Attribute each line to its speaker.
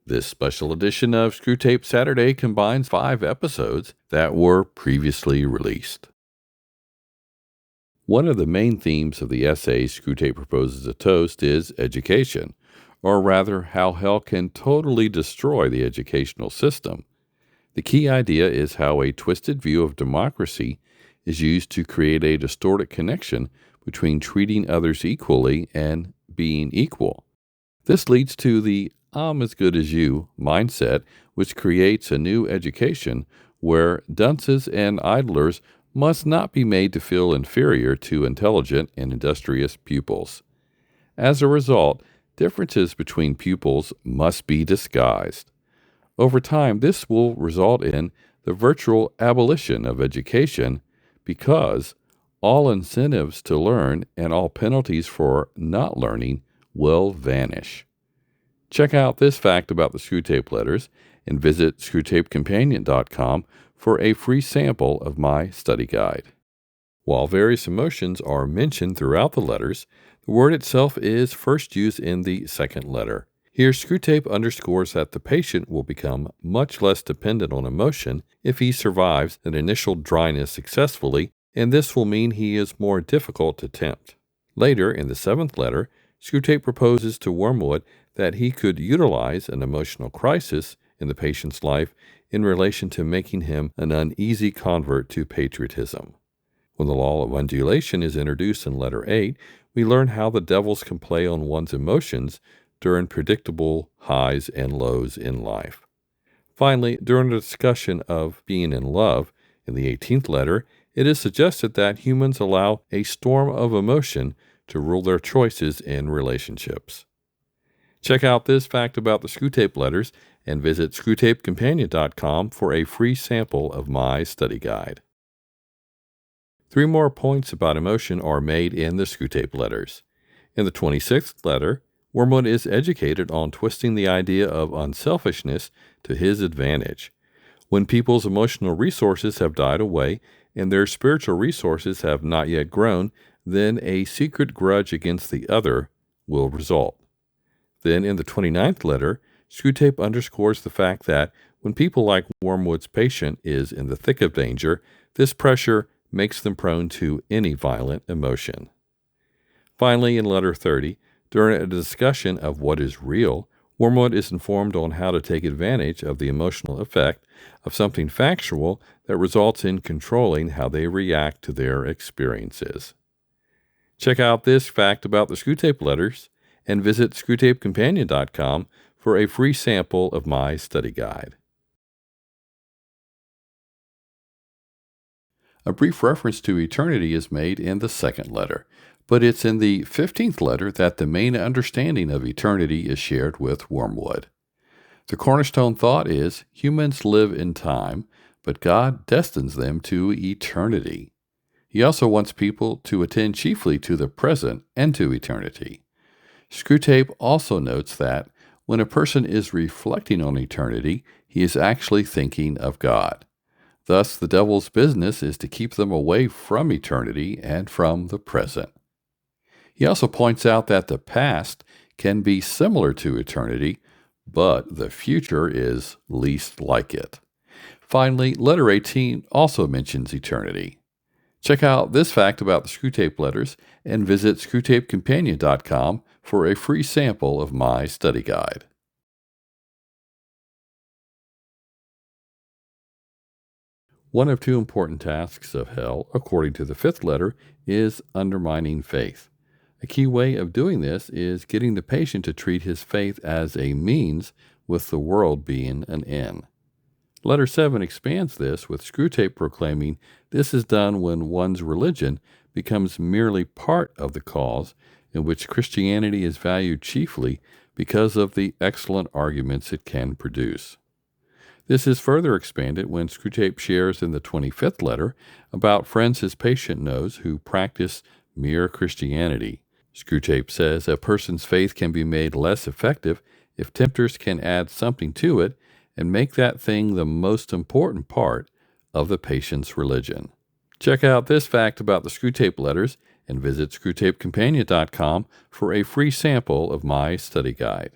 Speaker 1: This special edition of Screwtape Saturday combines 5 episodes that were previously released. One of the main themes of the essay Screwtape proposes to toast is education, or rather how hell can totally destroy the educational system. The key idea is how a twisted view of democracy is used to create a distorted connection between treating others equally and being equal. This leads to the I'm as good as you mindset, which creates a new education where dunces and idlers must not be made to feel inferior to intelligent and industrious pupils. As a result, differences between pupils must be disguised. Over time, this will result in the virtual abolition of education because all incentives to learn and all penalties for not learning will vanish. Check out this fact about the Screwtape letters and visit screwtapecompanion.com for a free sample of my study guide. While various emotions are mentioned throughout the letters, the word itself is first used in the second letter. Here, Screwtape underscores that the patient will become much less dependent on emotion if he survives an initial dryness successfully, and this will mean he is more difficult to tempt. Later, in the 7th letter, Screwtape proposes to Wormwood that he could utilize an emotional crisis in the patient's life in relation to making him an uneasy convert to patriotism. When the law of undulation is introduced in letter 8, we learn how the devils can play on one's emotions during predictable highs and lows in life. Finally, during the discussion of being in love, in the 18th letter, it is suggested that humans allow a storm of emotion to rule their choices in relationships. Check out this fact about the Screwtape letters and visit screwtapecompanion.com for a free sample of my study guide. 3 more points about emotion are made in the Screwtape letters. In the 26th letter, Wormwood is educated on twisting the idea of unselfishness to his advantage. When people's emotional resources have died away and their spiritual resources have not yet grown, then a secret grudge against the other will result. Then in the 29th letter, Screwtape underscores the fact that when people like Wormwood's patient is in the thick of danger, this pressure makes them prone to any violent emotion. Finally, in letter 30, during a discussion of what is real, Wormwood is informed on how to take advantage of the emotional effect of something factual that results in controlling how they react to their experiences. Check out this fact about the Screwtape letters and visit screwtapecompanion.com for a free sample of my study guide. A brief reference to eternity is made in the 2nd letter, but it's in the 15th letter that the main understanding of eternity is shared with Wormwood. The cornerstone thought is humans live in time, but God destines them to eternity. He also wants people to attend chiefly to the present and to eternity. Screwtape also notes that when a person is reflecting on eternity, he is actually thinking of God. Thus, the devil's business is to keep them away from eternity and from the present. He also points out that the past can be similar to eternity, but the future is least like it. Finally, letter 18 also mentions eternity. Check out this fact about the Screwtape letters and visit screwtapecompanion.com for a free sample of my study guide. One of 2 important tasks of hell, according to the 5th letter, is undermining faith. A key way of doing this is getting the patient to treat his faith as a means, with the world being an end. Letter 7 expands this, with Screwtape proclaiming this is done when one's religion becomes merely part of the cause, in which Christianity is valued chiefly because of the excellent arguments it can produce. This is further expanded when Screwtape shares in the 25th letter about friends his patient knows who practice mere Christianity. Screwtape says a person's faith can be made less effective if tempters can add something to it and make that thing the most important part of the patient's religion. Check out this fact about the Screwtape letters and visit screwtapecompanion.com for a free sample of my study guide.